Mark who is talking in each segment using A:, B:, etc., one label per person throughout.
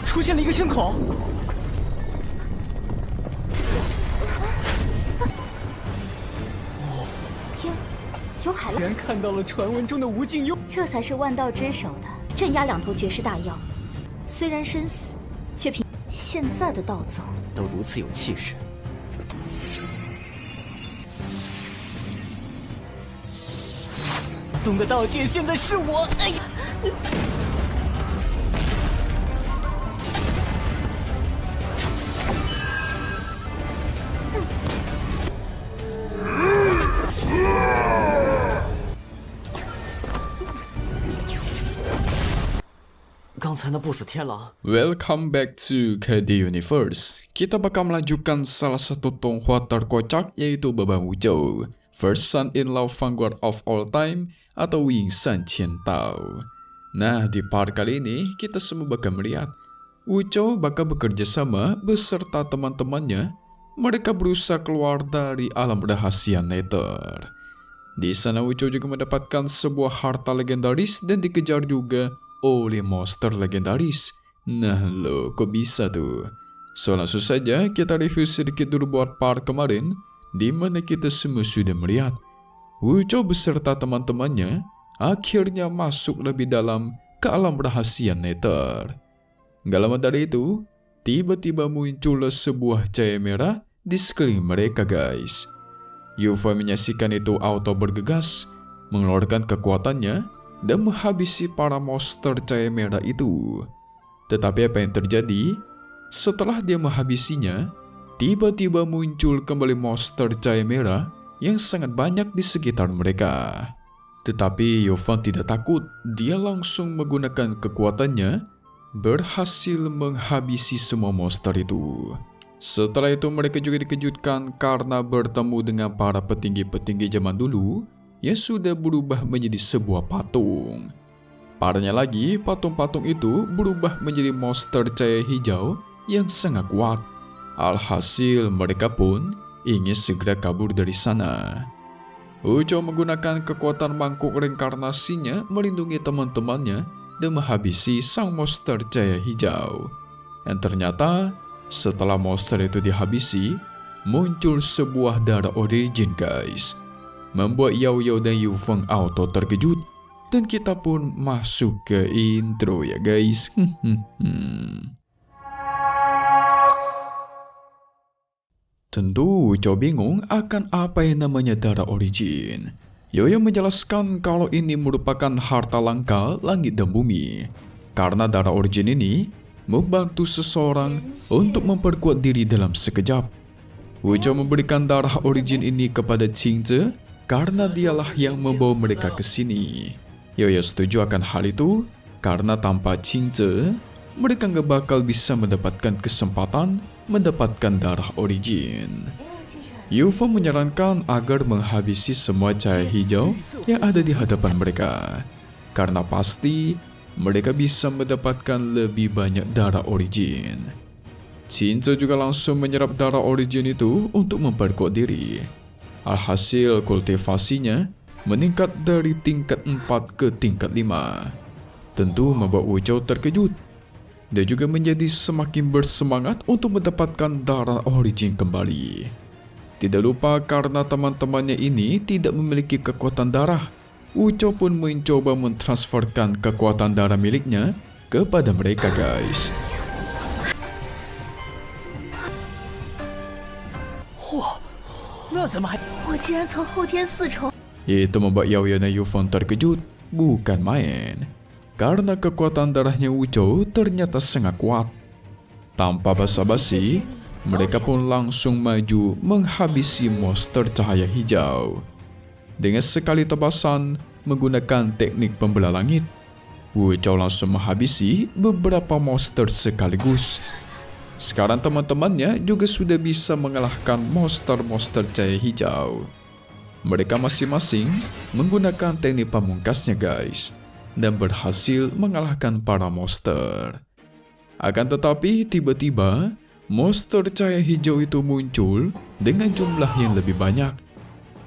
A: 出现了一个牲口。
B: 天，有海浪！
A: 居然看到了传闻中的无尽幽，
B: 这才是万道之首的镇压两头绝世大妖。虽然生死，却凭现在的道宗
C: 都如此有气势。
A: 宗的道界现在是我。哎呀！
C: 刚才那不死天狼。
D: Welcome back to KD Universe. Kita bakal melanjutkan salah satu tonghua terkocak yaitu Babang Wuzhou, First Son in Law Vanguard of All Time atau Wing San Qian Tao. Nah, di part kali ini kita semua bakal melihat Wuzhou bakal bekerja sama beserta teman-temannya. Mereka berusaha keluar dari alam rahasia Nether. Di sana Wuzhou juga mendapatkan sebuah harta legendaris dan dikejar juga oleh monster legendaris. Nah lo, kok bisa tuh? So langsung saja kita review sedikit dulu buat part kemarin, di mana kita semua sudah melihat Wuzhou beserta teman-temannya akhirnya masuk lebih dalam ke alam rahasia Nether. Gak lama dari itu, tiba-tiba muncullah sebuah cahaya merah di sekeliling mereka guys. Yuffie menyaksikan itu auto bergegas, mengeluarkan kekuatannya dan menghabisi para monster cahaya merah itu. Tetapi apa yang terjadi? Setelah dia menghabisinya, tiba-tiba muncul kembali monster cahaya merah yang sangat banyak di sekitar mereka. Tetapi Yuffie tidak takut, dia langsung menggunakan kekuatannya, berhasil menghabisi semua monster itu. Setelah itu mereka juga dikejutkan karena bertemu dengan para petinggi-petinggi zaman dulu yang sudah berubah menjadi sebuah patung. Parahnya lagi, patung-patung itu berubah menjadi monster cahaya hijau yang sangat kuat. Alhasil mereka pun ingin segera kabur dari sana. Wuzhou menggunakan kekuatan mangkuk reinkarnasinya melindungi teman-temannya dan menghabisi sang monster cahaya hijau. Dan ternyata setelah monster itu dihabisi, muncul sebuah darah origin guys. Membuat Yao Yao dan Yu Feng auto terkejut, dan kita pun masuk ke intro ya guys. Tentu Wuzhou bingung akan apa yang namanya darah origin. Yoyo menjelaskan kalau ini merupakan harta langka langit dan bumi, karena darah origin ini membantu seseorang untuk memperkuat diri dalam sekejap. Wuzhou memberikan darah origin ini kepada Qingze karena dialah yang membawa mereka ke sini. Yoyo setuju akan hal itu karena tanpa Qingze, mereka nggak bakal bisa mendapatkan kesempatan mendapatkan darah origin. Yuffie menyarankan agar menghabisi semua cahaya hijau yang ada di hadapan mereka, karena pasti mereka bisa mendapatkan lebih banyak darah origin. Qingze juga langsung menyerap darah origin itu untuk memperkuat diri. Alhasil kultivasinya meningkat dari tingkat 4 ke tingkat 5. Tentu membuat Wuzhou terkejut. Dia juga menjadi semakin bersemangat untuk mendapatkan darah origin kembali. Tidak lupa karena teman-temannya ini tidak memiliki kekuatan darah, Wuzhou pun mencoba mentransferkan kekuatan darah miliknya kepada mereka guys. Itu membuat Yao Yao dan Yu Feng terkejut, bukan main. Karena kekuatan darahnya Wuzhou ternyata sangat kuat. Tanpa basa-basi, mereka pun langsung maju menghabisi monster cahaya hijau. Dengan sekali tebasan menggunakan teknik pembelah langit, Wuzhou langsung menghabisi beberapa monster sekaligus. Sekarang teman-temannya juga sudah bisa mengalahkan monster-monster cahaya hijau. Mereka masing-masing menggunakan teknik pamungkasnya guys, dan berhasil mengalahkan para monster. Akan tetapi tiba-tiba monster cahaya hijau itu muncul dengan jumlah yang lebih banyak.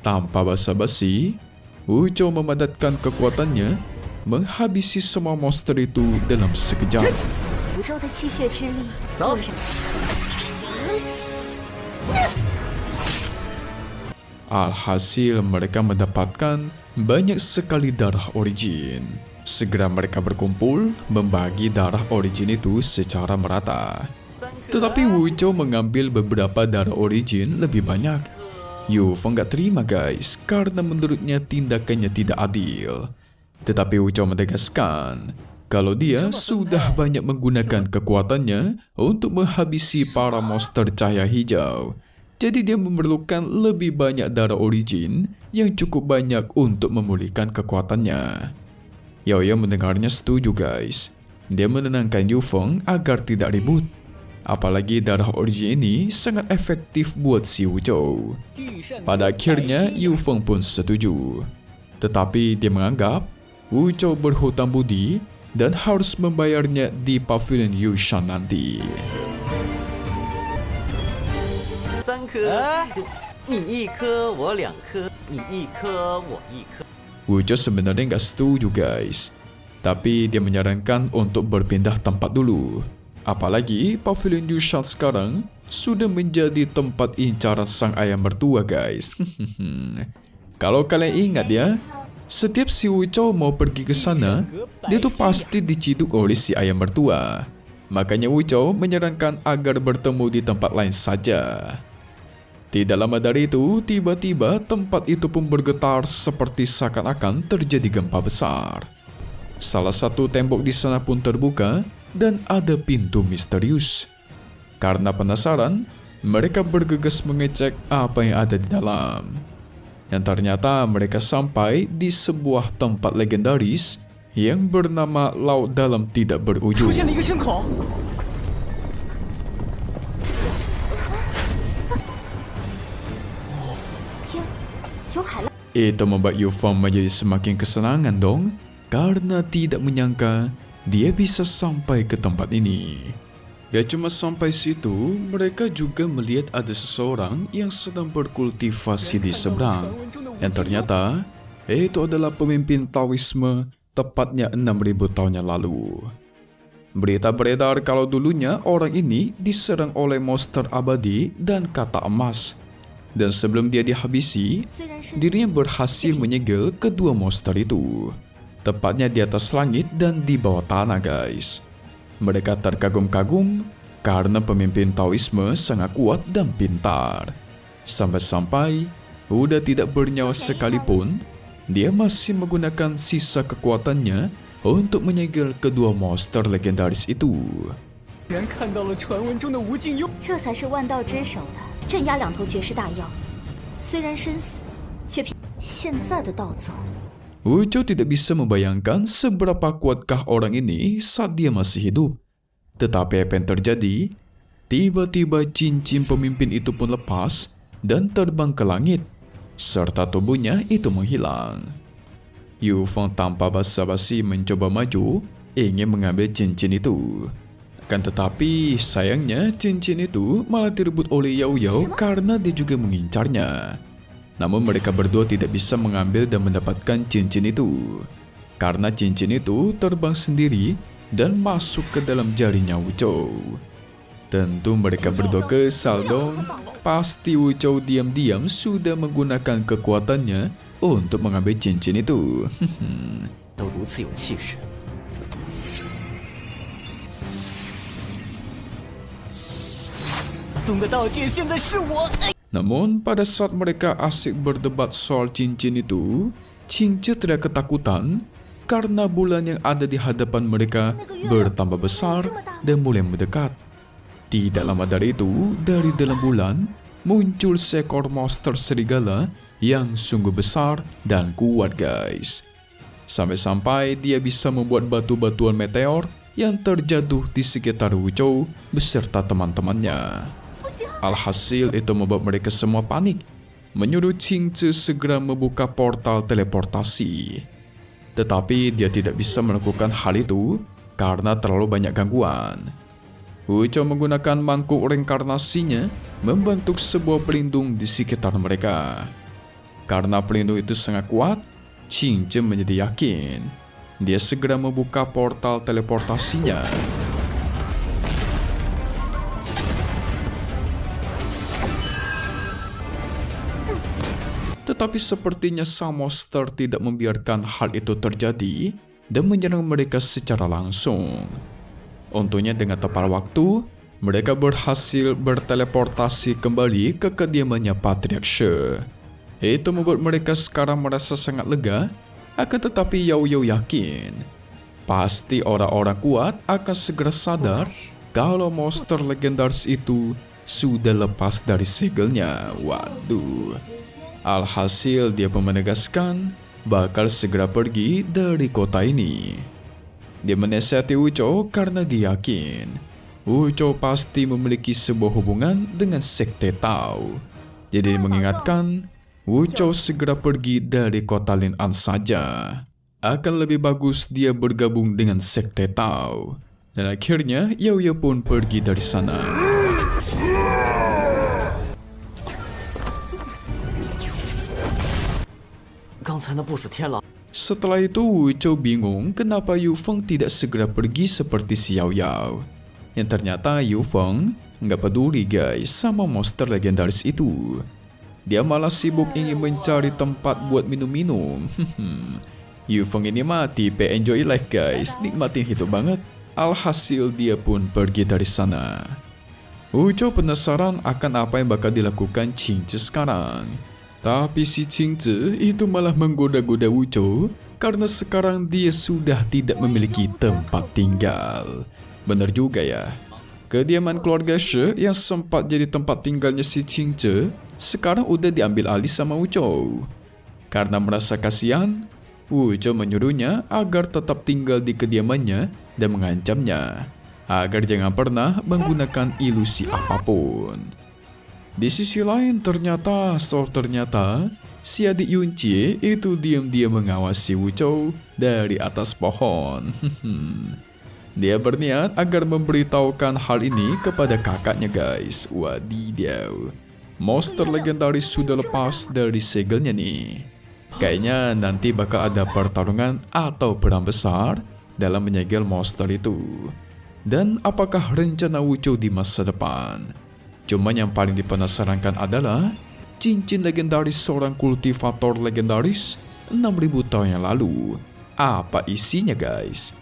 D: Tanpa basa-basi, Wuzhou memadatkan kekuatannya menghabisi semua monster itu dalam sekejap.
B: 周的气血之力，
A: 走
B: 果然。
D: Alhasil mereka mendapatkan banyak sekali darah origin. Segera mereka berkumpul membagi darah origin itu secara merata. Tetapi Wu Zhou mengambil beberapa darah origin lebih banyak. Yu Feng gak terima guys, karena menurutnya tindakannya tidak adil. Tetapi Wu Zhou menegaskan kalau dia sudah banyak menggunakan kekuatannya untuk menghabisi para monster cahaya hijau. Jadi dia memerlukan lebih banyak darah origin yang cukup banyak untuk memulihkan kekuatannya. Yao Yao mendengarnya setuju guys. Dia menenangkan Yu Feng agar tidak ribut. Apalagi darah origin ini sangat efektif buat si Wu Zhou. Pada akhirnya Yu Feng pun setuju. Tetapi dia menganggap Wu Zhou berhutang budi dan harus membayarnya di pavilion Yushan nanti.
C: 3颗，你1颗，我2颗，你1颗，我1颗。
D: Wu Zhou sebenarnya nggak setuju guys. Tapi dia menyarankan untuk berpindah tempat dulu. Apalagi pavilion Yushan sekarang sudah menjadi tempat incaran sang ayah mertua guys. Kalau kalian ingat ya, setiap si Wu Zhou mau pergi ke sana, dia tuh pasti diciduk oleh si ayah mertua. Makanya Wu Zhou menyarankan agar bertemu di tempat lain saja. Tidak lama dari itu, tiba-tiba tempat itu pun bergetar seperti seakan-akan terjadi gempa besar. Salah satu tembok di sana pun terbuka dan ada pintu misterius. Karena penasaran, mereka bergegas mengecek apa yang ada di dalam. Dan ternyata mereka sampai di sebuah tempat legendaris yang bernama Laut Dalam Tidak
A: 出
D: Berujung.
A: 现了一个深口，
B: 有海浪，
D: Itu membuat Yu Feng menjadi semakin kesenangan dong, karena tidak menyangka dia bisa sampai ke tempat ini. Gak cuma sampai situ, mereka juga melihat ada seseorang yang sedang berkultivasi di seberang. Dan ternyata, itu adalah pemimpin Taoisme tepatnya 6.000 tahun yang lalu. Berita beredar kalau dulunya orang ini diserang oleh monster abadi dan kata emas. Dan sebelum dia dihabisi,
B: 虽然生死
D: dirinya berhasil menyegel kedua monster itu. Tepatnya di atas langit dan di bawah tanah guys. Mereka terkagum-kagum karena pemimpin Taoisme sangat kuat dan pintar. Sampai-sampai udah tidak bernyawa sekalipun, dia masih menggunakan sisa kekuatannya untuk menyegel kedua monster legendaris itu.
A: 然看到了传闻中的无尽幽。
B: 这才是万道之首的镇压两头绝世大妖。虽然生死，却凭现在的道宗。
D: Wu Zhou tidak bisa membayangkan seberapa kuatkah orang ini saat dia masih hidup. Tetapi apa yang terjadi? Tiba-tiba cincin pemimpin itu pun lepas dan terbang ke langit, serta tubuhnya itu menghilang. Yu Feng tanpa basa-basi mencoba maju, ingin mengambil cincin itu. Akan tetapi, sayangnya cincin itu malah direbut oleh Yao Yao karena dia juga mengincarnya. Namun mereka berdua tidak bisa mengambil dan mendapatkan cincin itu. Karena cincin itu terbang sendiri dan masuk ke dalam jarinya Wu Zhou. Tentu mereka berdua kesal dong. Pasti Wu Zhou diam-diam sudah menggunakan kekuatannya untuk mengambil cincin itu.
C: 都如此有气势，
A: 宗的道界现在是我。
D: Namun pada saat mereka asik berdebat soal cincin itu, Qingce tidak ketakutan karena bulan yang ada di hadapan mereka bertambah besar dan mulai mendekat. Tidak lama dari itu, dari dalam bulan muncul seekor monster serigala yang sungguh besar dan kuat guys. Sampai-sampai dia bisa membuat batu-batuan meteor yang terjatuh di sekitar Wu Zhou beserta teman-temannya. Alhasil itu membuat mereka semua panik, menyuruh Qingce segera membuka portal teleportasi. Tetapi dia tidak bisa melakukan hal itu karena terlalu banyak gangguan. Wu Zhou menggunakan mangkuk reinkarnasinya membentuk sebuah pelindung di sekitar mereka. Karena pelindung itu sangat kuat, Qingce menjadi yakin. Dia segera membuka portal teleportasinya. Tetapi sepertinya sang monster tidak membiarkan hal itu terjadi dan menyerang mereka secara langsung. Untungnya dengan tepat waktu, mereka berhasil berteleportasi kembali ke kediamannya Patriarch She. Itu membuat mereka sekarang merasa sangat lega, akan tetapi Yao Yao yakin pasti orang-orang kuat akan segera sadar kalau monster legendaris itu sudah lepas dari segelnya. Waduh. Alhasil dia pun menegaskan bakal segera pergi dari kota ini. Dia menasihati Wuchou karena dia yakin Wuchou pasti memiliki sebuah hubungan dengan sekte Tao. Jadi dia mengingatkan Wuchou segera pergi dari kota Lin'an saja. Akan lebih bagus dia bergabung dengan sekte Tao. Dan akhirnya Yao Yao pun pergi dari sana. Setelah itu Wuchou bingung kenapa Yu Feng tidak segera pergi seperti si Yao Yao. Yang ternyata Yu Feng nggak peduli guys sama monster legendaris itu. Dia malah sibuk ingin mencari tempat buat minum-minum. Yu Feng ini mah tipe enjoy life guys, nikmatin hidup banget. Alhasil dia pun pergi dari sana. Wuchou penasaran akan apa yang bakal dilakukan Qingzi sekarang. Tapi si Qingzi itu malah menggoda-goda Wuchou karena sekarang dia sudah tidak memiliki tempat tinggal. Bener juga ya. Kediaman keluarga She yang sempat jadi tempat tinggalnya si Qingzi sekarang udah diambil alih sama Wuchou. Karena merasa kasihan, Wuchou menyuruhnya agar tetap tinggal di kediamannya dan mengancamnya agar jangan pernah menggunakan ilusi apapun. Di sisi lain ternyata si adik Yuncie itu diam-diam mengawasi Wuchou dari atas pohon. Dia berniat agar memberitahukan hal ini kepada kakaknya guys. Wadidaw, monster legendaris sudah lepas dari segelnya nih. Kayaknya nanti bakal ada pertarungan atau perang besar dalam menyegel monster itu. Dan apakah rencana Wuchou di masa depan? Cuman yang paling dipenasarankan adalah cincin legendaris seorang kultivator legendaris 6000 tahun yang lalu. Apa isinya guys?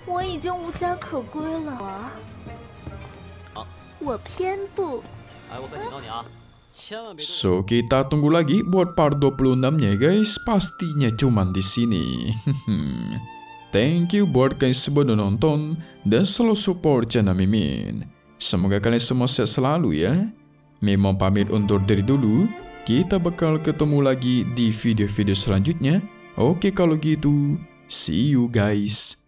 B: 我已经无家可归了，我偏不。
D: So kita tunggu lagi buat part 26-nya guys, pastinya cuman di sini. Thank you buat kalian semua udah nonton dan selalu support channel Mimin. Semoga kalian semua sehat selalu ya. Mimin pamit undur diri dulu. Kita bakal ketemu lagi di video-video selanjutnya. Oke kalau gitu, see you guys.